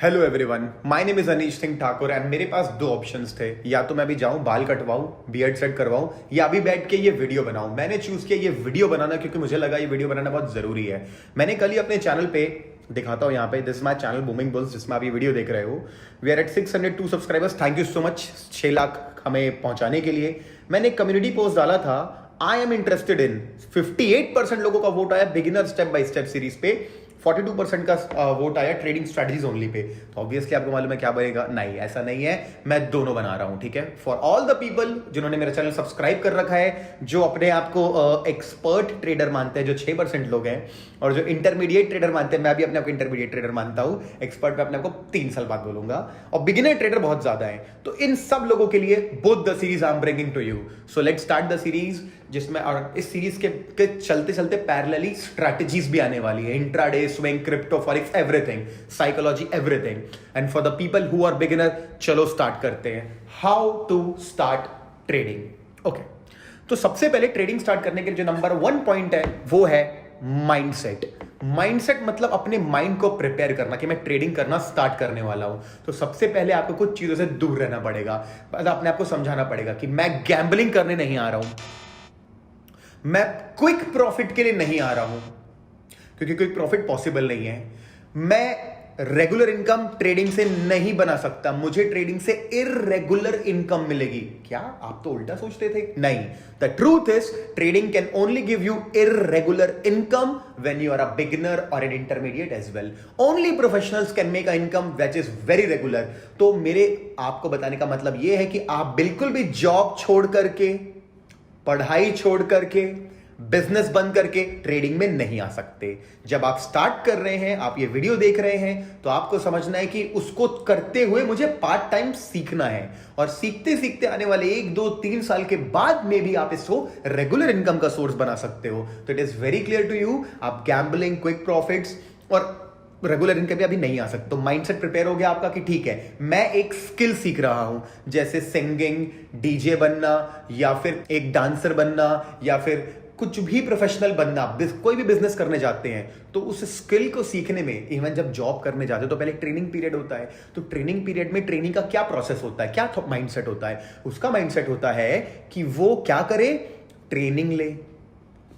Hello everyone, my name is Anish Singh Thakur and मेरे पास दो options थे। या तो मैं भी जाऊं बाल कटवाऊं, बियर्ड सेट करवाऊं, या भी बैठ के ये वीडियो बनाऊं। मैंने चूज किया ये वीडियो बनाना क्योंकि मुझे लगा ये वीडियो बनाना बहुत जरूरी है। मैंने कल ही अपने चैनल पे दिखाता हूं, यहाँ पे this my channel Booming Bulls, जिसमें आप ये वीडियो देख रहे हो। We are at 602 subscribers. Thank you so much 6 lakh हमें पहुंचाने के लिए। मैंने एक कम्युनिटी पोस्ट डाला था, आई एम इंटरेस्टेड इन। 58% लोगों का वोट आया beginner step by step series पे, 42% का वोट आया ट्रेडिंग स्ट्रेटजीज ओनली पे। तो ऑब्वियसली आपको मालूम है क्या बनेगा। नहीं, ऐसा नहीं है, मैं दोनों बना रहा हूं, ठीक है। फॉर ऑल द पीपल जिन्होंने मेरा चैनल सब्सक्राइब कर रखा है, जो अपने आप को एक्सपर्ट ट्रेडर मानते हैं, जो 6% लोग हैं, और जो इंटरमीडिएट ट्रेडर मानते हैं, मैं भी अपने आप को इंटरमीडिएट ट्रेडर मानता हूं। एक्सपर्ट मैं अपने आप को 3 साल बाद बोलूंगा, और बिगिनर ट्रेडर बहुत ज्यादा है। तो इन सब लोगों के लिए both the series I am bringing to you. So let's start the series, जिसमें और इस सीरीज के चलते चलते पैरेलली स्ट्रैटेजीज भी आने वाली है। Intraday, swing, crypto, forex, everything, psychology, everything. And for the people who are beginner, चलो स्टार्ट करते हैं। How to start trading. Okay, तो सबसे पहले ट्रेडिंग स्टार्ट करने के लिए जो नंबर 1 पॉइंट है वो है माइंडसेट। माइंडसेट मतलब अपने माइंड को प्रिपेयर करना कि मैं ट्रेडिंग करना स्टार्ट करने वाला हूं। तो सबसे पहले आपको कुछ चीजों से दूर रहना पड़ेगा। अपने आप को समझाना पड़ेगा कि मैं गैम्बलिंग करने नहीं आ रहा हूं, मैं क्विक प्रॉफिट के लिए नहीं आ रहा हूं, क्योंकि क्विक प्रॉफिट पॉसिबल नहीं है। मैं रेगुलर इनकम ट्रेडिंग से नहीं बना सकता, मुझे ट्रेडिंग से इररेगुलर इनकम मिलेगी। क्या आप तो उल्टा सोचते थे? नहीं, the truth is trading can only give you irregular income when you are a beginner or an intermediate as well. Only professionals can make a income which is very regular. तो मेरे आपको बताने का मतलब यह है कि आप बिल्कुल भी जॉब छोड़ करके, पढ़ाई छोड़ करके, बिजनेस बंद करके ट्रेडिंग में नहीं आ सकते। जब आप स्टार्ट कर रहे हैं, आप ये वीडियो देख रहे हैं, तो आपको समझना है कि उसको करते हुए मुझे पार्ट टाइम सीखना है, और सीखते सीखते आने वाले 1, 2, 3 साल के बाद में भी आप इसको रेगुलर इनकम का सोर्स बना सकते हो। तो it is very clear to you, आप गैम्बलिंग, क्विक प्रॉफिट्स और रेगुलर इनकम भी अभी नहीं आ सकते। तो माइंडसेट प्रिपेयर हो गया आपका कि ठीक है, मैं एक स्किल सीख रहा हूं, जैसे सिंगिंग, डीजे बनना, या फिर एक डांसर बनना, या फिर कुछ भी प्रोफेशनल बनना। कोई भी बिजनेस करने जाते हैं तो उस स्किल को सीखने में, इवन जब जॉब करने जाते हो तो पहले ट्रेनिंग पीरियड होता है। तो ट्रेनिंग पीरियड में ट्रेनिंग का क्या प्रोसेस होता है, क्या माइंडसेट होता है? उसका माइंडसेट होता है कि वो क्या करे, ट्रेनिंग ले,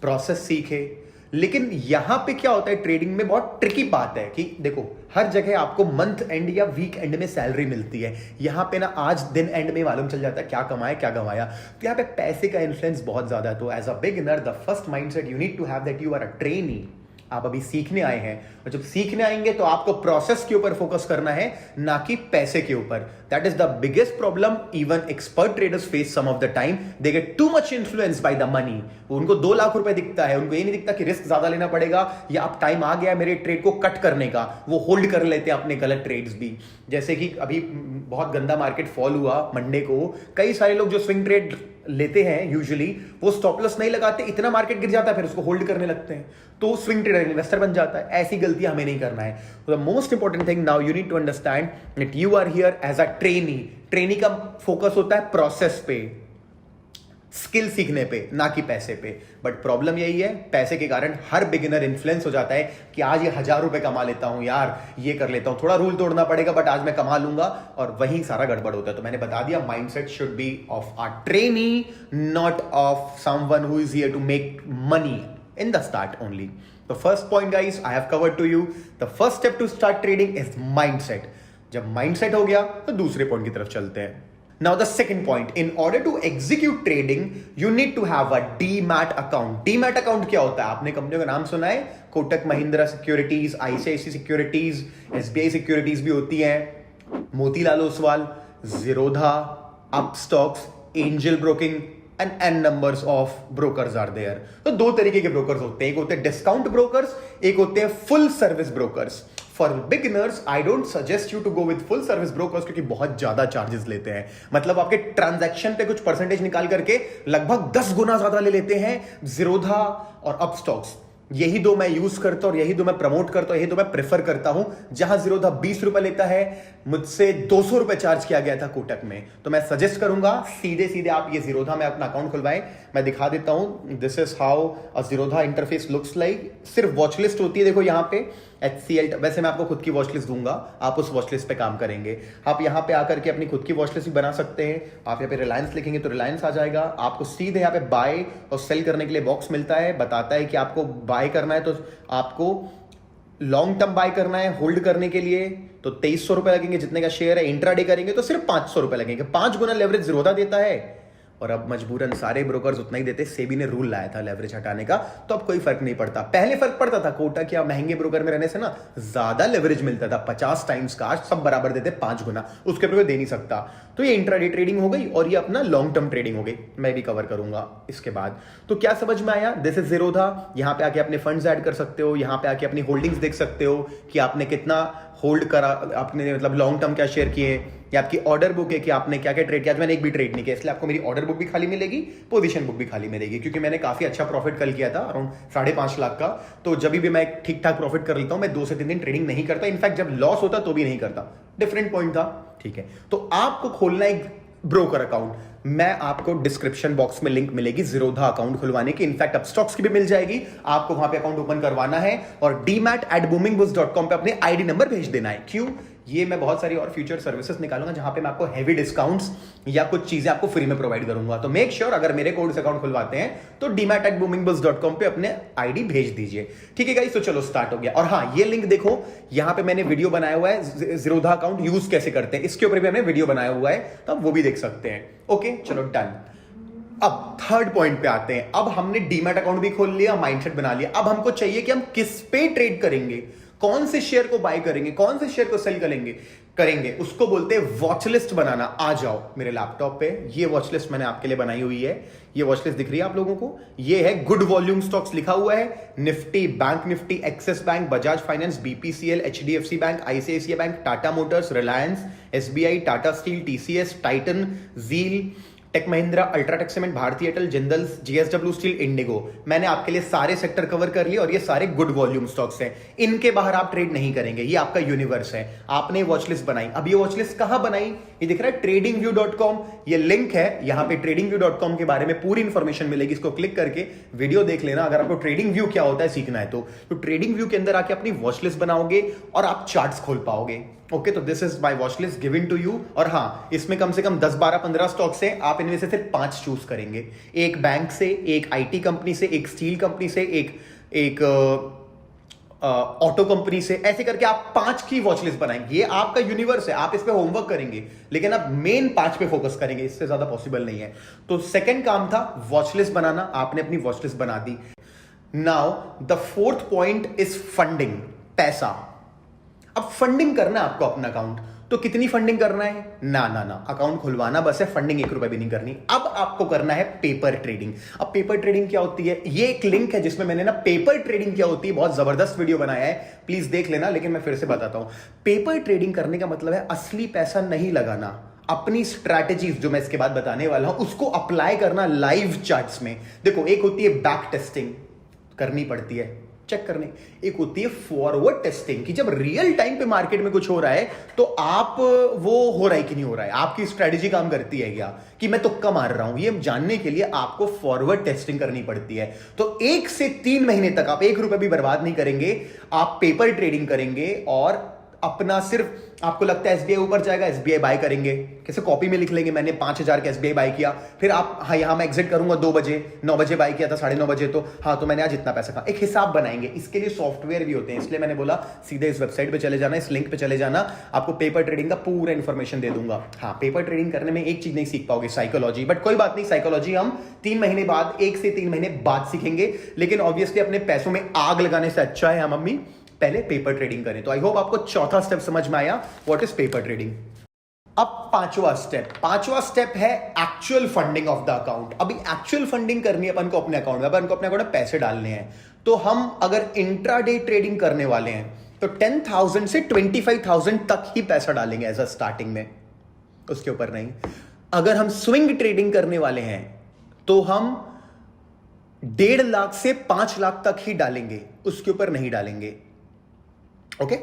प्रोसेस सीखे। लेकिन यहां पे क्या होता है, ट्रेडिंग में बहुत ट्रिकी बात है कि देखो, हर जगह आपको मंथ एंड या वीक एंड में सैलरी मिलती है। यहां पे ना आज दिन एंड में मालूम चल जाता है क्या कमाया क्या गंवाया। तो यहां पे पैसे का इन्फ्लुएंस बहुत ज्यादा है। तो as a beginner the first mindset you need to have that you are a trainee. आप अभी सीखने आए हैं, और जब सीखने आएंगे तो आपको प्रोसेस के ऊपर फोकस करना है, ना कि पैसे के ऊपर। That is the biggest problem even expert traders face some of the time. They get too much influence by the money. उनको 2 लाख रुपए दिखता है, उनको ये नहीं दिखता कि रिस्क ज्यादा लेना पड़ेगा, या अब टाइम आ गया मेरे ट्रेड को कट करने का। वो होल्ड कर लेते हैं अपने गलत ट्रेड्स भी। जैसे कि अभी बहुत गंदा मार्केट फॉल हुआ मंडे को, कई सारे लोग जो स्विंग ट्रेड लेते हैं यूजुअली वो स्टॉप लॉस नहीं लगाते, इतना मार्केट गिर जाता है फिर उसको होल्ड करने लगते हैं, तो स्विंग ट्रेडर इन्वेस्टर बन जाता है। ऐसी गलती हमें नहीं करना है। तो the most important thing now you need to understand that you are here as a trainee. Trainee का फोकस होता है प्रोसेस पे, स्किल सीखने पे, ना कि पैसे पे। बट प्रॉब्लम यही है, पैसे के कारण हर बिगिनर इन्फ्लुएंस हो जाता है कि आज ये 1000 रुपए कमा लेता हूं यार, ये कर लेता हूं, थोड़ा रूल तोड़ना पड़ेगा बट आज मैं कमा लूंगा, और वहीं सारा गड़बड़ होता है। तो मैंने बता दिया, mindset should be of a trainee, not of someone who is here to make money in the start only. The first point guys I have covered to you. The first step to start trading is mindset. जब mindset हो गया तो दूसरे point की तरफ चलते हैं। Now the second point, in order to execute trading, you need to have a demat account. Demat account क्या होता है? आपने कंपनियों का नाम सुना है, Kotak Mahindra securities, ICICI securities, SBI securities भी होती है, Motilal Oswal, Zerodha, Upstox, Angel broking and numbers of brokers are there. तो 2 तरीके के ब्रोकर्स होते हैं, एक होते हैं डिस्काउंट ब्रोकर्स, एक होते हैं full service brokers. For beginners I don't suggest you to go with full service brokers, क्योंकि बहुत ज्यादा चार्जेस लेते हैं। मतलब आपके ट्रांजैक्शन पे कुछ परसेंटेज निकाल करके लगभग 10 गुना ज्यादा ले लेते हैं। जीरोधा और अपस्टॉक्स, यही 2 मैं यूज करता हूं और यही 2 मैं प्रमोट करता हूं, यही 2 मैं प्रेफर करता हूं। जहां जीरोधा 20 रुपए लेता है, मुझसे 200 रुपए चार्ज किया गया था कोटक में। तो मैं सजेस्ट करूंगा सीधे सीधे आप ये जीरोधा में अपना अकाउंट खुलवाएं। मैं दिखा देता हूं, this is how a Zerodha interface looks like. सिर्फ वॉच लिस्ट होती है, देखो यहां पे HCL, वैसे मैं आपको खुद की वॉच लिस्ट दूंगा, आप उस वॉच लिस्ट पे काम करेंगे। आप यहाँ पे आकर के अपनी खुद की वॉच लिस्ट भी बना सकते हैं। आप यहाँ पे रिलायंस लिखेंगे तो रिलायंस आ जाएगा। आपको सीधे यहाँ पे बाय और सेल करने के लिए बॉक्स मिलता है, बताता है कि आपको बाय करना है तो आपको लॉन्ग टर्म बाय करना है, होल्ड करने के लिए तो 2300 रुपए लगेंगे जितने का शेयर है। इंट्राडे करेंगे तो सिर्फ 500 रुपए लगेंगे। 5 गुना लेवरेज ज़ीरोधा देता है और अब मजबूरन सारे ब्रोकर्स उतना ही देते। सेबी ने रूल लाया था लेवरेज हटाने का, तो अब कोई फर्क नहीं पड़ता। पहले फर्क पड़ता था, कोटक या महंगे ब्रोकर में रहने से ना ज्यादा लेवरेज मिलता था 50 टाइम्स का। आज सब बराबर देते 5 गुना, उसके ऊपर दे नहीं सकता। तो ये इंट्राडे ट्रेडिंग हो गई और ये अपना लॉन्ग टर्म ट्रेडिंग हो गई, मैं भी कवर करूंगा इसके बाद। तो क्या समझ में आया? This is Zerodha. यहां पे आके अपने फंड्स ऐड कर सकते हो, यहां पे आके अपनी होल्डिंग्स देख सकते हो कि आपने कितना होल्ड करा, आपने मतलब लॉन्ग टर्म क्या शेयर किए, या आपकी ऑर्डर बुक है कि आपने क्या क्या ट्रेड किया। आज मैंने एक भी ट्रेड नहीं किया, इसलिए आपको मेरी ऑर्डर बुक भी खाली मिलेगी, पोजीशन बुक भी खाली मिलेगी, क्योंकि मैंने काफी अच्छा प्रॉफिट कल किया था, अराउंड 5.5 लाख का। तो जब भी मैं ठीक ठाक प्रॉफिट कर लेता हूं, मैं 2 से 3 दिन ट्रेडिंग नहीं करता। इनफैक्ट जब लॉस होता तो भी नहीं करता, डिफरेंट पॉइंट था। ठीक है, तो आपको खोलना एक ब्रोकर अकाउंट, मैं आपको डिस्क्रिप्शन बॉक्स में लिंक मिलेगी ज़ीरोधा अकाउंट खुलवाने की। इनफैक्ट अब स्टॉक्स की भी मिल जाएगी, आपको वहां पे अकाउंट ओपन करवाना है और demat@boomingbooks.com पे अपने आईडी नंबर भेज देना है। क्यों? ये मैं बहुत सारी और फ्यूचर सर्विसेज निकालूंगा जहां पे मैं आपको हैवी डिस्काउंट्स या कुछ चीजें आपको फ्री में प्रोवाइड करूंगा। तो मेक श्योर अगर मेरे कोड से अकाउंट खुलवाते हैं तो demat@boomingbooks.com पे अपने आईडी भेज दीजिए। ठीक है गाइस, तो चलो स्टार्ट हो गया। और हाँ, ये लिंक देखो, यहां पे मैंने वीडियो बनाया हुआ है ज़ीरोधा अकाउंट यूज कैसे करते हैं, इसके ऊपर भी हमने वीडियो बनाया हुआ है, तो आप वो भी देख सकते हैं। ओके, चलो डन। अब थर्ड पॉइंट पे आते हैं। अब हमने डीमैट अकाउंट भी खोल लिया, माइंडसेट बना लिया। अब हमको चाहिए कि हम किस पे ट्रेड करेंगे, कौन से शेयर को बाय करेंगे, कौन से शेयर को सेल करेंगे उसको बोलते हैं वॉच लिस्ट बनाना। आ जाओ मेरे लैपटॉप पे, ये वॉच लिस्ट मैंने आपके लिए बनाई हुई है। ये वॉच लिस्ट दिख रही है आप लोगों को? ये है गुड वॉल्यूम स्टॉक्स लिखा हुआ है, Nifty, Bank Nifty, Axis Bank, Bajaj Finance, BPCL, HDFC Bank, ICICI Bank, Tata Motors, Reliance, SBI, Tata Steel, TCS, Titan, ZEEL, Tech Mahindra, UltraTech Cement, Bharti Airtel, Jindal, JSW Steel, IndiGo. मैंने आपके लिए सारे सेक्टर कवर कर लिए और ये सारे गुड वॉल्यूम स्टॉक्स हैं। इनके बाहर आप ट्रेड नहीं करेंगे, ये आपका यूनिवर्स है। आपने वॉच लिस्ट बनाई। अब ये वॉच लिस्ट कहां बनाई? ये दिख रहा है tradingview.com, ये लिंक है। यहां पे tradingview.com के बारे में पूरी इंफॉर्मेशन मिलेगी, इसको क्लिक करके वीडियो देख लेना अगर आपको ट्रेडिंग व्यू क्या होता है सीखना है तो ट्रेडिंग व्यू के अंदर आके अपनी वॉच लिस्ट बनाओगे और आप चार्ट्स खोल पाओगे। ओके, तो this is my watch list given to you. और हाँ, इसमें कम से कम 10, 12, 15 स्टॉक्स हैं, आप इनमें से सिर्फ 5 चूज करेंगे। एक बैंक से, एक आईटी कंपनी से, एक स्टील कंपनी से, एक ऑटो कंपनी से, ऐसे करके आप 5 की वॉच लिस्ट बनाएंगे। ये आपका यूनिवर्स है, आप इस पे होमवर्क करेंगे, लेकिन आप मेन 5 पे फोकस करेंगे, इससे ज्यादा पॉसिबल नहीं है। तो सेकंड काम था वॉच लिस्ट बनाना, आपने अपनी वॉच लिस्ट बना दी। Now the fourth point is funding, पैसा। अब फंडिंग करना है आपको अपना अकाउंट, तो कितनी फंडिंग करना है? ना ना ना, अकाउंट खुलवाना बस है, फंडिंग 1 रुपए भी नहीं करनी। अब आपको करना है पेपर ट्रेडिंग। अब पेपर ट्रेडिंग क्या होती है? ये एक लिंक है जिसमें मैंने ना पेपर ट्रेडिंग क्या होती है बहुत जबरदस्त वीडियो बनाया है, प्लीज देख लेना। लेकिन मैं फिर से बताता हूं, पेपर ट्रेडिंग करने का मतलब है असली पैसा नहीं लगाना, अपनी स्ट्रैटेजीज जो मैं इसके बाद बताने वाला हूं उसको अप्लाई करना लाइव चार्ट्स में। देखो, एक होती है बैक टेस्टिंग, करनी पड़ती है, चेक करने। एक होती है फॉरवर्ड टेस्टिंग, कि जब रियल टाइम पे मार्केट में कुछ हो रहा है तो आप वो हो रहा है कि नहीं हो रहा है, आपकी स्ट्रेटेजी काम करती है क्या, कि मैं तुक्का मार रहा हूं, ये जानने के लिए आपको फॉरवर्ड टेस्टिंग करनी पड़ती है। तो 1 से 3 महीने तक आप 1 रुपए भी बर्बाद नहीं करेंगे, आप पेपर ट्रेडिंग करेंगे और अपना सिर्फ, आपको लगता है एसबीआई ऊपर जाएगा, एसबीआई बाय करेंगे, कैसे कॉपी में लिख लेंगे मैंने 5,000 का एसबीआई बाय किया, फिर आप हाँ यहां मैं एग्जिट करूंगा 2 बजे, 9 बजे बाय किया था, 9:30 बजे, तो हाँ तो मैंने आज इतना पैसा कहा। एक हिसाब बनाएंगे, इसके लिए सॉफ्टवेयर भी होते हैं, इसलिए मैंने बोला सीधे इस वेबसाइट पे चले जाना, इस लिंक पे चले जाना, आपको पेपर ट्रेडिंग का पूरा इंफॉर्मेशन दे दूंगा। हाँ, पेपर ट्रेडिंग करने में एक चीज नहीं सीख पाओगे, साइकोलॉजी, बट कोई बात नहीं, साइकोलॉजी हम 3 महीने बाद, 1 से 3 महीने बाद सीखेंगे। लेकिन ऑब्वियसली अपने पैसों में आग लगाने से अच्छा है हम मम्मी पहले पेपर ट्रेडिंग करें। तो आई होप आपको चौथा स्टेप समझ में आया, व्हाट इज पेपर ट्रेडिंग। अब पांचवा स्टेप है actual funding of the account. अभी एक्चुअल फंडिंग करनी है अपन को अपने अकाउंट में, अपन को अपने अकाउंट में पैसे डालने हैं। तो हम अगर इंट्राडे ट्रेडिंग करने वाले हैं तो 10,000 से 25,000 तक ही पैसा डालेंगे एज अ स्टार्टिंग में, उसके ऊपर नहीं। अगर हम स्विंग ट्रेडिंग करने वाले हैं तो हम 1.5 लाख से 5 लाख तक ही डालेंगे, उसके ऊपर नहीं डालेंगे। ओके।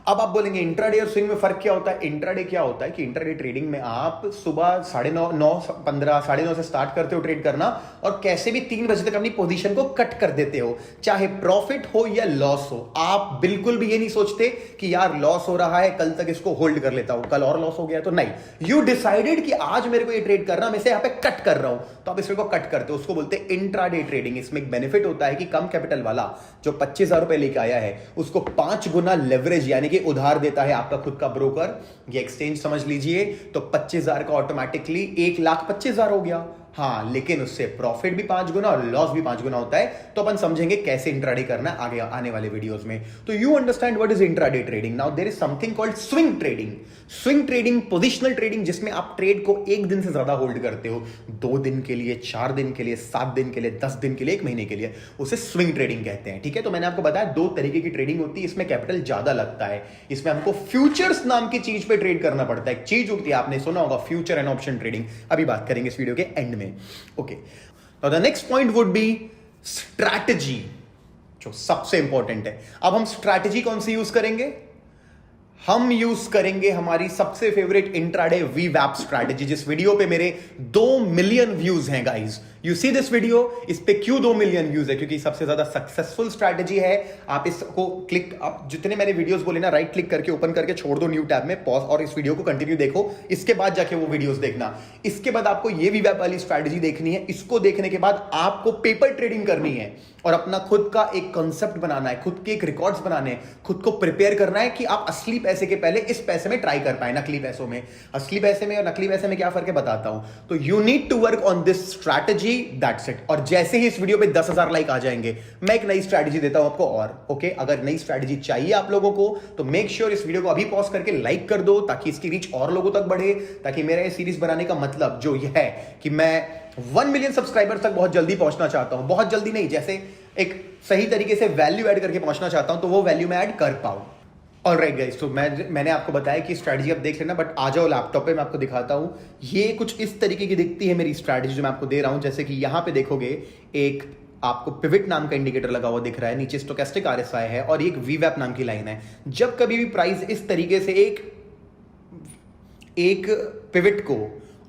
अब आप बोलेंगे इंट्राडे और स्विंग में फर्क क्या होता है? इंट्राडे क्या होता है कि इंट्राडे ट्रेडिंग में आप सुबह 9:30 9:30 से स्टार्ट करते हो ट्रेड करना और कैसे भी 3 बजे तक अपनी पोजीशन को कट कर देते हो, चाहे प्रॉफिट हो या लॉस हो। आप बिल्कुल भी ये नहीं सोचते कि यार लॉस हो रहा है, कल तक इसको होल्ड कर लेता हूं, कल और लॉस हो गया तो नहीं। यू डिसाइडेड कि आज मेरे को ये ट्रेड करना, मैं इसे यहां पे कट कर रहा हूं, तो आप इसको कट करते हो, उसको बोलते हैं इंट्राडे ट्रेडिंग। इसमें एक बेनिफिट होता है कि कम कैपिटल वाला जो 25,000 रुपए लेके आया है उसको 5 गुना लेवरेज यानी कि उधार देता है आपका खुद का ब्रोकर, ये एक्सचेंज समझ लीजिए। तो 25,000 का ऑटोमेटिकली 1,25,000 हो गया। हाँ, लेकिन उससे प्रॉफिट भी 5 गुना और लॉस भी 5 गुना होता है। तो अपन समझेंगे कैसे इंट्राडे करना आगे आने वाले वीडियोस में। तो you understand what is intraday trading. Now there is something called swing trading. Swing trading, positional trading, जिसमें आप ट्रेड को 1 दिन से ज्यादा होल्ड करते हो, 2 दिन के लिए, 4 दिन के लिए, 7 दिन के लिए, 10 दिन के लिए, 1 महीने के लिए, उसे स्विंग ट्रेडिंग कहते हैं। ठीक है, तो मैंने आपको बताया 2 तरीके की ट्रेडिंग होती है, इसमें कैपिटल ज्यादा लगता है। इसमें हमको फ्यूचर्स नाम की चीज पे ट्रेड करना पड़ता है। एक चीज होती है, आपने सुना होगा, फ्यूचर एंड ऑप्शन ट्रेडिंग। अभी बात करेंगे इस वीडियो के एंड में। Okay, now the next point would be strategy, जो सबसे इंपॉर्टेंट है। अब हम स्ट्रैटेजी कौन सी यूज करेंगे? हम यूज करेंगे हमारी सबसे फेवरेट इंट्राडे वीवैप स्ट्रैटेजी, जिस वीडियो पे मेरे 2 मिलियन व्यूज हैं guys. You see this video, इस पे क्यों 2 मिलियन व्यूज है? क्योंकि सबसे ज्यादा सक्सेसफुल स्ट्रैटेजी है। आप इसको क्लिक, आप जितने मैंने वीडियोस बोले ना, राइट क्लिक करके ओपन करके छोड़ दो न्यू टैब में, पॉज, और इस वीडियो को कंटिन्यू देखो। इसके बाद जाके वो वीडियोस देखना। इसके बाद आपको ये वीवैप वाली स्ट्रैटेजी देखनी है। इसको देखने के बाद आपको पेपर ट्रेडिंग करनी है और अपना खुद का एक कॉन्सेप्ट बनाना है, खुद के एक रिकॉर्ड्स बनाने हैं, खुद को प्रिपेयर करना है कि आप असली पैसे के पहले इस पैसे में ट्राई कर पाए। नकली पैसों में, असली पैसे में और नकली पैसे में क्या फर्क है बताता हूं। तो you need to work on this strategy, that's it. और जैसे ही इस वीडियो पे 10,000 लाइक आ जाएंगे, मैं एक नई स्ट्रैटेजी देता हूं आपको। और ओके, अगर नई स्ट्रैटेजी चाहिए आप लोगों को तो मेक श्योर इस वीडियो को अभी पॉज करके लाइक कर दो, ताकि इसकी रीच और लोगों तक बढ़े। ताकि मेरा ये सीरीज बनाने का मतलब जो ये है कि मैं 1 मिलियन सब्सक्राइबर तक बहुत जल्दी पहुंचना चाहता हूं। बहुत जल्दी नहीं, जैसे एक सही तरीके से वैल्यू ऐड करके पहुंचना चाहता हूं, तो वो वैल्यू मैं ऐड कर पाऊं। ऑलराइट गाइस, तो मैंने आपको बताया कि स्ट्रैटेजी आप देख लेना, बट आ जाओ लैपटॉप पे, मैं आपको दिखाता हूं। ये कुछ इस तरीके की दिखती है मेरी स्ट्रैटेजी जो मैं आपको दे रहा हूं। जैसे कि यहां पे देखोगे, एक आपको पिवट नाम का इंडिकेटर लगा हुआ दिख रहा है, नीचे स्टोकेस्टिक आरएसआई है और एक वीवैप नाम की लाइन है। जब कभी भी प्राइस इस तरीके से एक पिवट को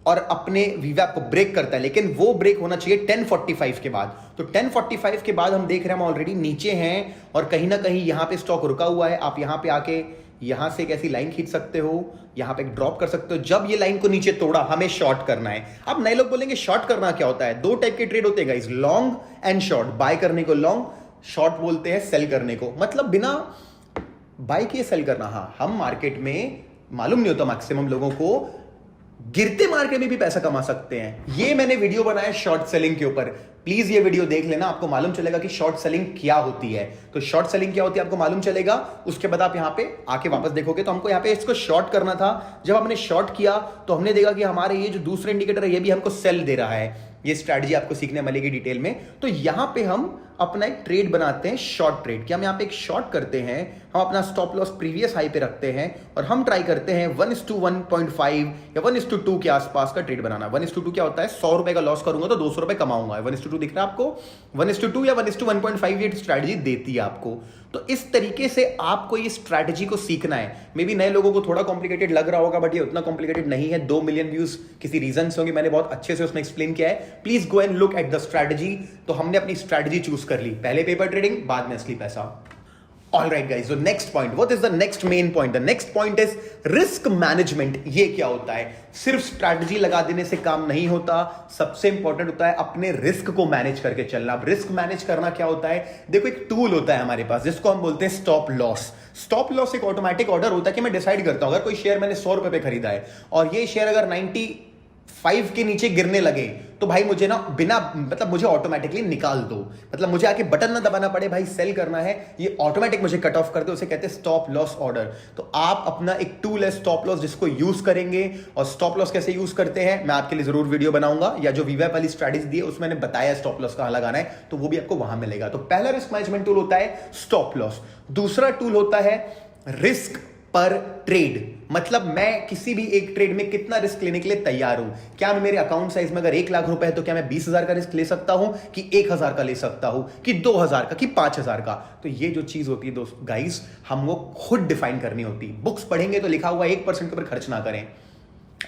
और अपने वीवैप को ब्रेक करता है, लेकिन वो ब्रेक होना चाहिए 10:45 के बाद। तो 10:45 के बाद हम देख रहे हैं, हम ऑलरेडी नीचे हैं और कहीं ना कहीं यहां पे स्टॉक रुका हुआ है। आप यहां पे आके यहां से एक ऐसी लाइन खींच सकते हो, यहां पे एक ड्रॉप कर सकते हो। जब ये लाइन को नीचे तोड़ा, हमें शॉर्ट करना है। अब नए लोग बोलेंगे शॉर्ट करना क्या होता है? 2 टाइप के ट्रेड होते हैं guys, long and short. Buy करने को लॉन्ग, शॉर्ट बोलते हैं सेल करने को, मतलब बिना बाय किए सेल करना। हाँ, हम मार्केट में मालूम नहीं होता मैक्सिमम लोगों को, गिरते मार्केट में भी पैसा कमा सकते हैं। ये मैंने वीडियो बनाया शॉर्ट सेलिंग के ऊपर, प्लीज ये वीडियो देख लेना, आपको मालूम चलेगा कि शॉर्ट सेलिंग क्या होती है। तो शॉर्ट सेलिंग क्या होती है आपको मालूम चलेगा। उसके बाद आप यहां पे आके वापस देखोगे, तो हमको यहां पे इसको शॉर्ट करना था। जब हमने शॉर्ट किया तो हमने देखा कि हमारे ये जो दूसरा इंडिकेटर है, ये भी हमको सेल दे रहा है। ये स्ट्रैटेजी आपको सीखने मिलेगी डिटेल में। तो यहां पे हम अपना एक ट्रेड बनाते हैं, शॉर्ट ट्रेड। कि हम यहां पे एक शॉर्ट करते हैं, हम अपना स्टॉप लॉस प्रीवियस हाई पे रखते हैं और हम ट्राई करते हैं 1:1.5 या 1:2 के आसपास का ट्रेड बनाना। 1:2 क्या होता है? 100 रुपए का लॉस करूंगा तो 200 रुपए कमाऊंगा। 1:2 दिख रहा है आपको? 1:2 या 1:1.5 ये स्ट्रैटेजी देती है आपको। तो इस तरीके से आपको ये स्ट्रैटेजी को सीखना है। मे बी नए लोगों को थोड़ा कॉम्प्लिकेटेड लग रहा होगा, बट ये उतना कॉम्प्लिकेटेड नहीं है। 2 मिलियन व्यूज किसी रीजन से होंगे, मैंने बहुत अच्छे से उसमें एक्सप्लेन किया है। Please go and look at the strategy. तो हमने अपनी स्ट्रैटेजी चूज कर ली, पहले पेपर ट्रेडिंग, बाद में असली पैसा। Alright guys, so next point, what is the next main point? The next point is risk management. ये क्या होता है? सिर्फ स्ट्रैटेजी लगा देने से काम नहीं होता, सबसे इंपॉर्टेंट होता है अपने रिस्क को मैनेज करके चलना। अब रिस्क मैनेज करना क्या होता है? देखो, एक टूल होता है हमारे पास जिसको हम बोलते हैं स्टॉप लॉस। स्टॉप लॉस एक ऑटोमेटिक ऑर्डर होता है कि मैं डिसाइड करता हूं, अगर कोई शेयर मैंने 100 रुपए पे खरीदा है और ये शेयर अगर 95 के नीचे गिरने लगे, तो भाई मुझे ना बिना, मतलब मुझे ऑटोमेटिकली निकाल दो, मतलब मुझे आके बटन ना दबाना पड़े, भाई सेल करना है, ये ऑटोमेटिक मुझे कट ऑफ कर दे, उसे कहते हैं स्टॉप लॉस ऑर्डर। तो आप अपना एक टूल है स्टॉप लॉस, जिसको यूज करेंगे। और स्टॉप लॉस कैसे यूज करते हैं मैं आपके लिए जरूर वीडियो बनाऊंगा, या जो वीवैप वाली स्ट्रैटेजी दी है उसमें मैंने बताया स्टॉप लॉस कहां लगाना है, तो वो भी आपको वहां मिलेगा। तो पहला रिस्क मैनेजमेंट टूल होता है स्टॉप लॉस। दूसरा टूल होता है रिस्क पर ट्रेड। मतलब मैं किसी भी एक ट्रेड में कितना रिस्क लेने के लिए तैयार हूं। क्या मैं मेरे अकाउंट साइज में अगर 1 लाख रुपए है तो क्या मैं 20,000 का रिस्क ले सकता हूं कि 1,000 का ले सकता हूं कि 2,000 का कि 5,000 का। तो ये जो चीज होती है दोस्त गाइस, हमको खुद डिफाइन करनी होती है। बुक्स पढ़ेंगे तो लिखा हुआ 1% के ऊपर खर्च ना करें,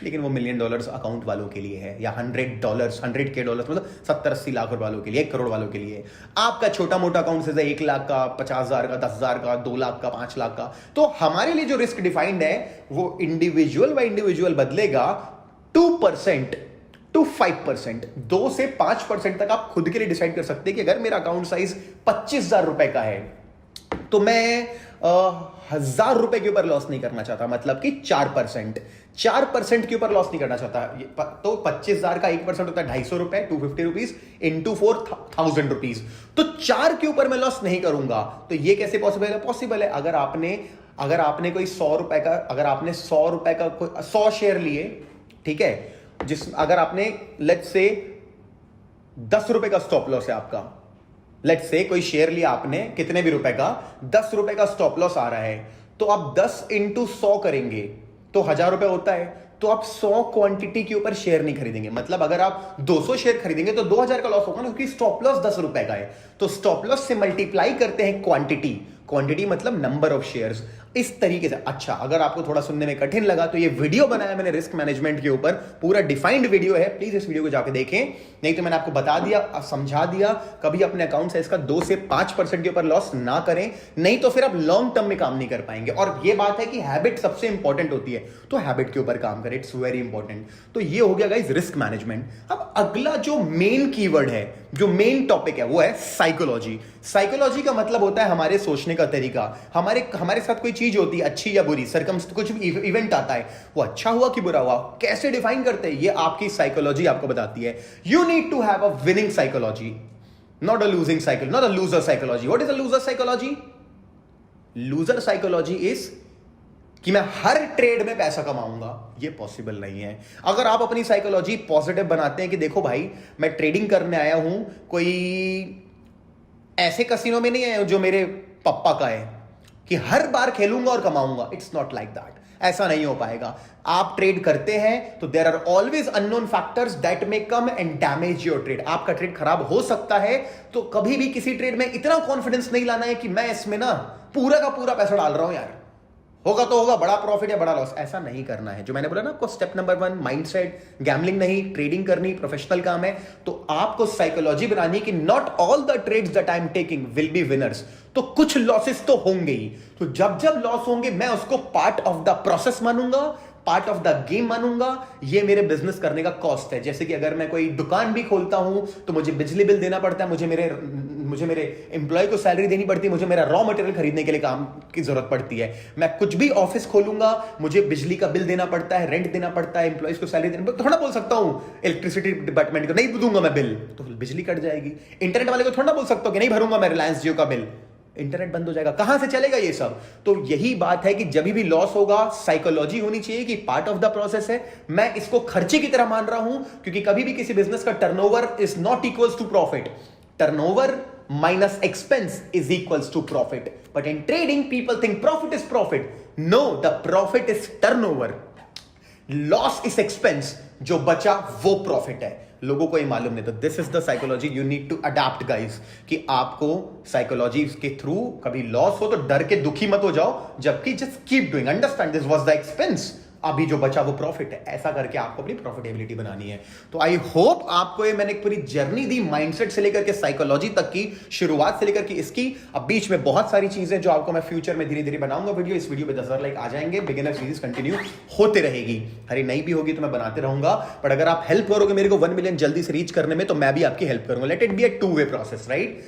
लेकिन वो $1 मिलियन अकाउंट वालों के लिए है, या $100 100K मतलब 70-80 लाख रुपए वालों के लिए, 1 करोड़ वालों के लिए। आपका छोटा मोटा अकाउंट से 1 लाख का, 50,000 का, 10,000 का, 2 लाख का, 5 लाख का। तो हमारे लिए जो रिस्क डिफाइंड है वो इंडिविजुअल बाय इंडिविजुअल बदलेगा 2% टू 5%, 2 से 5% तक आप खुद के लिए डिसाइड कर सकते हैं कि अगर मेरा अकाउंट साइज 25,000 रुपए का है तो मैं 1,000 रुपए के ऊपर लॉस नहीं करना चाहता, मतलब कि 4% के ऊपर लॉस नहीं करना चाहता। तो 25,000 का 1% होता है 250 रुपए, 250 रुपीज इंटू 4,000 रुपीज। तो 4 के ऊपर मैं लॉस नहीं करूंगा। तो ये कैसे पॉसिबल है? पॉसिबल है अगर आपने कोई 100 रुपए का, अगर आपने 100 रुपए का 100 शेयर लिए, ठीक है, अगर आपने लेट्स से 10 रुपए का स्टॉप लॉस है आपका, लेट्स से कोई शेयर लिया आपने कितने भी रुपए का, 10 रुपए का स्टॉप लॉस आ रहा है, तो आप 10 इंटू 100 करेंगे तो 1,000 रुपए होता है। तो आप 100 क्वांटिटी के ऊपर शेयर नहीं खरीदेंगे। मतलब अगर आप 200 शेयर खरीदेंगे तो 2,000 का लॉस होगा ना, क्योंकि स्टॉप लॉस 10 रुपए का है। तो स्टॉप लॉस से मल्टीप्लाई करते हैं क्वांटिटी मतलब नंबर ऑफ शेयर्स, इस तरीके से। अच्छा, अगर आपको थोड़ा सुनने में कठिन लगा तो ये वीडियो बनाया मैंने रिस्क मैनेजमेंट के ऊपर, पूरा डिफाइंड वीडियो है, प्लीज इस वीडियो को जाके देखें। नहीं तो मैंने आपको बता दिया, समझा दिया, कभी अपने अकाउंट साइज का 2 से 5% के ऊपर लॉस ना करें, नहीं तो फिर आप लॉन्ग टर्म में काम नहीं कर पाएंगे। और ये बात है कि हैबिट सबसे इंपॉर्टेंट होती है, तो हैबिट के ऊपर काम करें, इट्स वेरी इंपॉर्टेंट। तो ये हो गया गाइस रिस्क मैनेजमेंट। अब अगला जो मेन कीवर्ड है, जो मेन टॉपिक है, वो है साइकोलॉजी। साइकोलॉजी का मतलब होता है हमारे सोचने का तरीका। हमारे साथ कोई चीज होती है अच्छी या बुरी, कुछ भी इवेंट आता है, वो अच्छा हुआ कि बुरा हुआ, कैसे डिफाइन करते हैं, ये आपकी साइकोलॉजी आपको बताती है। You need to have a winning psychology, not a losing cycle, not a loser psychology. What is a loser psychology? Loser psychology is कि मैं हर ट्रेड में पैसा कमाऊंगा, ये पॉसिबल नहीं है। अगर आप अपनी साइकोलॉजी पॉजिटिव बनाते हैं कि देखो भाई, मैं ट्रेडिंग करने आया हूं, कोई ऐसे कसिनो में नहीं आया हूं जो मेरे पप्पा का है कि हर बार खेलूंगा और कमाऊंगा, इट्स नॉट लाइक दैट। ऐसा नहीं हो पाएगा। आप ट्रेड करते हैं तो there are always unknown factors that may come and damage your trade. आपका ट्रेड खराब हो सकता है, तो कभी भी किसी ट्रेड में इतना कॉन्फिडेंस नहीं लाना है कि मैं इसमें ना पूरा का पूरा पैसा डाल रहा हूं, यार होगा तो होगा, बड़ा प्रॉफिट या बड़ा लॉस, ऐसा नहीं करना है। जो मैंने बोला ना आपको, स्टेप नंबर 1 माइंडसेट, गैम्बलिंग नहीं, ट्रेडिंग करनी, प्रोफेशनल काम है। तो आपको साइकोलॉजी बनानी कि not all the trades that I am taking will be winners. तो कुछ लॉसेस तो होंगे ही। तो जब जब लॉस होंगे मैं उसको पार्ट ऑफ द प्रोसेस मानूंगा, पार्ट ऑफ द गेम मानूंगा। ये मेरे बिजनेस करने का कॉस्ट है। जैसे कि अगर मैं कोई दुकान भी खोलता हूं तो मुझे बिजली बिल देना पड़ता है, मुझे मेरे एम्प्लॉय को सैलरी देनी पड़ती है, मुझे मेरा रॉ मटेरियल खरीदने के लिए काम की जरूरत पड़ती है। मैं कुछ भी ऑफिस खोलूंगा, मुझे बिजली का बिल देना पड़ता है, रेंट देना पड़ता है, एम्प्लॉयज को सैलरी देना। थोड़ा बोल सकता हूं इलेक्ट्रिसिटी डिपार्टमेंट को नहीं दूंगा मैं बिल, तो बिजली कट जाएगी। इंटरनेट वाले को थोड़ा बोल सकता हूं कि नहीं भरूंगा मैं रिलायंस जियो का बिल, इंटरनेट बंद हो जाएगा। कहां से चलेगा ये सब? तो यही बात है कि जब भी लॉस होगा, साइकोलॉजी होनी चाहिए कि पार्ट ऑफ द प्रोसेस है, मैं इसको खर्चे की तरह मान रहा हूं। क्योंकि कभी भी किसी बिजनेस का turnover is not equals to profit. Turnover minus expense is equals to profit. But in trading, people think profit is profit. No, the profit is turnover. Loss is expense. जो बचा वो प्रॉफिट है। लोगों को ये मालूम नहीं। तो this is the psychology you need to adapt guys, कि आपको साइकोलॉजी के थ्रू कभी लॉस हो तो डर के दुखी मत हो जाओ, जबकि just keep doing, understand this was the expense, अभी जो बचा वो प्रॉफिट है। ऐसा करके आपको अपनी प्रॉफिटेबिलिटी बनानी है। तो आई होप आपको ये मैंने एक पूरी जर्नी दी, माइंडसेट से लेकर के साइकोलॉजी तक की, शुरुआत से लेकर के इसकी। अब बीच में बहुत सारी चीजें जो आपको मैं फ्यूचर में धीरे धीरे बनाऊंगा वीडियो। इस वीडियो पे 10,000 लाइक आ जाएंगे, बिगिनर सीरीज कंटिन्यू होते रहेगी। हरी नहीं भी होगी तो मैं बनाते रहूंगा, बट अगर आप हेल्प करोगे मेरे को 1 मिलियन जल्दी से रीच करने में, तो मैं भी आपकी हेल्प करूंगा। Let it be a two way process, right?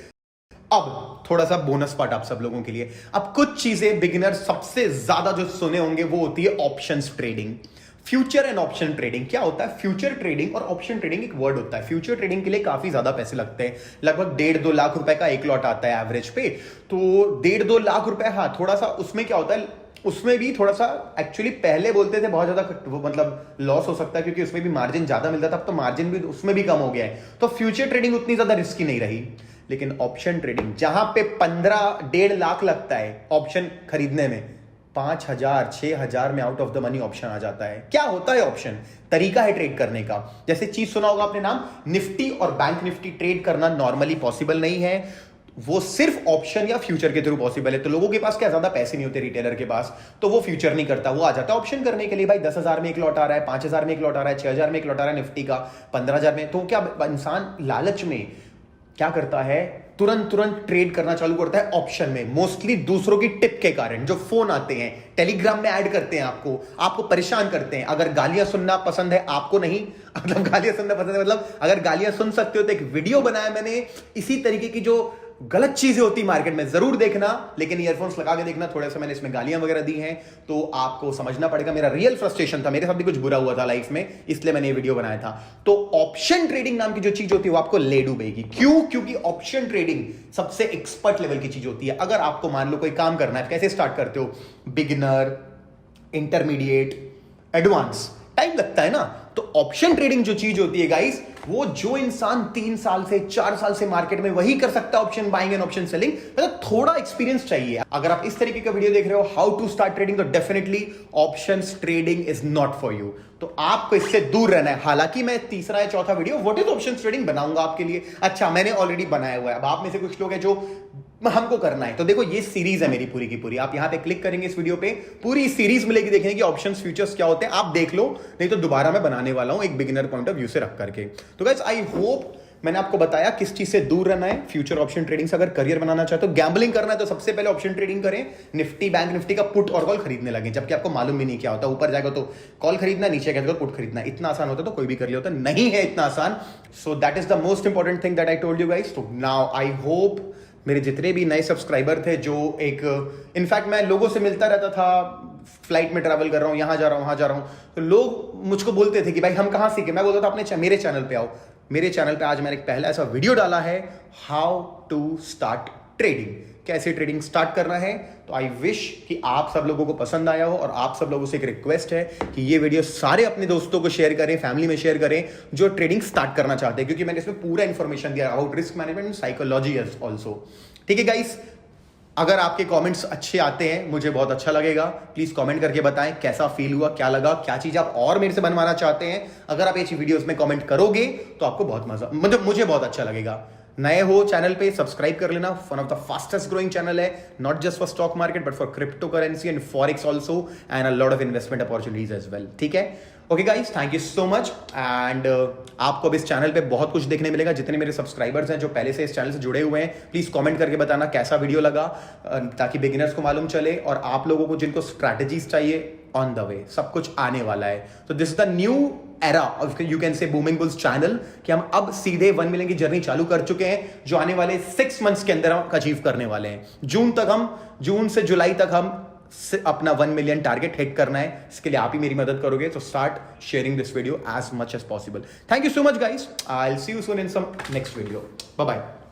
अब थोड़ा सा बोनस पार्ट आप सब लोगों के लिए। अब कुछ चीजें बिगिनर सबसे ज्यादा जो सुने होंगे वो होती है options trading. Future and option trading क्या होता है? फ्यूचर ट्रेडिंग और ऑप्शन ट्रेडिंग एक वर्ड होता है। फ्यूचर ट्रेडिंग के लिए काफी ज्यादा पैसे लगते हैं, लगभग 1.5-2 लाख रुपए का एक लॉट आता है एवरेज पे। तो 1.5-2 लाख रुपए, हाँ थोड़ा सा उसमें क्या होता है, उसमें भी थोड़ा सा एक्चुअली पहले बोलते थे बहुत ज्यादा मतलब लॉस हो सकता है, क्योंकि उसमें भी मार्जिन ज्यादा मिलता था। अब तो मार्जिन भी उसमें भी कम हो गया है। तो फ्यूचर ट्रेडिंग उतनी ज्यादा रिस्की नहीं रही। लेकिन ऑप्शन ट्रेडिंग, जहां पे 15-1.5 लाख लगता है ऑप्शन खरीदने में, 5,000 6,000 में out of the money option आ जाता है। क्या होता है ऑप्शन? तरीका है ट्रेड करने का। जैसे चीज सुना होगा आपने नाम, निफ्टी और बैंक निफ्टी ट्रेड करना नॉर्मली पॉसिबल नहीं है, वो सिर्फ ऑप्शन या फ्यूचर के थ्रू पॉसिबल है। तो लोगों के पास क्या ज्यादा पैसे नहीं होते रिटेलर के पास, तो वो फ्यूचर नहीं करता, वो आ जाता है ऑप्शन करने के लिए। भाई 10,000 में एक लॉट आ रहा है, 5,000 में एक लॉट आ रहा है, 6,000 में एक लॉट आ रहा है निफ्टी का, 15,000 में। तो क्या इंसान लालच में क्या करता है, तुरंत ट्रेड करना चालू करता है ऑप्शन में, मोस्टली दूसरों की टिप के कारण। जो फोन आते हैं, टेलीग्राम में ऐड करते हैं आपको परेशान करते हैं। अगर गालियां सुनना पसंद है आपको, नहीं मतलब गालियां सुनना पसंद है मतलब अगर गालियां सुन सकते हो तो एक वीडियो बनाया मैंने इसी तरीके की, जो गलत चीजें होती मार्केट में, जरूर देखना, लेकिन ईयरफोन्स लगा के देखना। थोड़ा सा मैंने इसमें गालियां वगैरह दी हैं तो आपको समझना पड़ेगा। मेरा रियल फ्रस्ट्रेशन था, मेरे साथ भी कुछ बुरा हुआ था लाइफ में, इसलिए मैंने ये वीडियो बनाया था। तो ऑप्शन ट्रेडिंग नाम की जो चीज होती है वो आपको ले डूबेगी। क्यों? क्योंकि ऑप्शन ट्रेडिंग सबसे एक्सपर्ट लेवल की चीज होती है। अगर आपको मान लो कोई काम करना है, कैसे स्टार्ट करते हो? बिगिनर, इंटरमीडिएट, एडवांस, टाइम लगता है ना। तो ऑप्शन ट्रेडिंग जो चीज होती है गाइस, वो जो इंसान 3 साल से 4 साल से मार्केट में वही कर सकता है, option buying and option selling, मतलब थोड़ा एक्सपीरियंस चाहिए। अगर आप इस तरीके का वीडियो देख रहे हो, हाउ टू स्टार्ट ट्रेडिंग, तो definitely options trading is not for you. तो आपको इससे दूर रहना है। हालांकि मैं तीसरा या चौथा video what is option trading बनाऊंगा आपके लिए। अच्छा, मैंने ऑलरेडी बनाया हुआ है। अब आप में से कुछ लोग हैं जो हमको करना है, तो देखो ये सीरीज है मेरी पूरी की पूरी। आप यहां पे क्लिक करेंगे, इस वीडियो पे पूरी सीरीज मिलेगी देखने की, ऑप्शंस फ्यूचर्स क्या होते हैं, आप देख लो। नहीं तो दोबारा मैं बनाने वाला हूं एक बिगिनर पॉइंट ऑफ व्यू से रख करके। तो गाइस आई होप मैंने आपको बताया किस चीज से दूर रहना है। फ्यूचर ऑप्शन ट्रेडिंग से अगर करियर बनाना चाहते हो, गैम्बलिंग करना है, तो सबसे पहले ऑप्शन ट्रेडिंग करें। निफ्टी, बैंक निफ्टी का पुट और कॉल खरीदने लगे, जबकि आपको मालूम भी नहीं क्या होता। ऊपर जाएगा तो कॉल खरीदना, नीचे जाएगा तो पुट खरीदना। इतना आसान होता तो कोई भी कर लिया होता, नहीं है इतना आसान। So that is the most important thing that I told you guys. तो नाउ आई होप मेरे जितने भी नए सब्सक्राइबर थे, जो एक इनफैक्ट मैं लोगों से मिलता रहता था, फ्लाइट में ट्रैवल कर रहा हूं, यहां जा रहा हूं, वहां जा रहा हूं, तो लोग मुझको बोलते थे कि भाई हम कहां सीखे। मैं बोलता था अपने मेरे चैनल पे आओ। मेरे चैनल पे आज मैंने एक पहला ऐसा वीडियो डाला है, हाउ टू स्टार्ट ट्रेडिंग, कैसे ट्रेडिंग स्टार्ट करना है। तो आई विश कि आप सब लोगों को पसंद आया हो, और आप सब लोगों से एक रिक्वेस्ट है कि ये वीडियो सारे अपने दोस्तों को शेयर करें, फैमिली में शेयर करें जो ट्रेडिंग स्टार्ट करना चाहते हैं, क्योंकि मैंने इसमें पूरा इंफॉर्मेशन दिया about risk management and psychology also. ठीक है गाइस, अगर आपके कमेंट्स अच्छे आते हैं मुझे बहुत अच्छा लगेगा। प्लीज कमेंट करके बताएं कैसा फील हुआ, क्या लगा, क्या चीज आप और मेरे से बनवाना चाहते हैं। अगर आप ऐसी वीडियोस में कमेंट करोगे तो आपको बहुत मजा, मतलब मुझे बहुत अच्छा लगेगा। नए हो चैनल पे सब्सक्राइब कर लेना। One of the fastest growing channel है, not just for stock market but for cryptocurrency and forex also, and a lot of investment opportunities as well. ठीक है, okay guys, thank you so much. And आपको अब इस channel पे बहुत कुछ देखने मिलेगा। जितने मेरे सब्सक्राइबर्स हैं जो पहले से इस चैनल से जुड़े हुए हैं, प्लीज कमेंट करके बताना कैसा वीडियो लगा, ताकि बिगिनर्स को मालूम चले, और आप लोगों को जिनको स्ट्रैटेजीज चाहिए, ऑन द वे सब कुछ आने वाला है। तो this is the new era of, you can say, booming bulls channel, कि हम अब सीधे 1 मिलियन की जर्नी चालू कर चुके हैं, जो आने वाले 6 मंथ्स के अंदर हम अचीव करने वाले हैं। जून से जुलाई तक हम अपना 1 मिलियन टारगेट हिट करना है। इसके लिए आप ही मेरी मदद करोगे, तो start sharing this video as much as possible. Thank you so much guys, I will see you soon in some next video. Bye bye.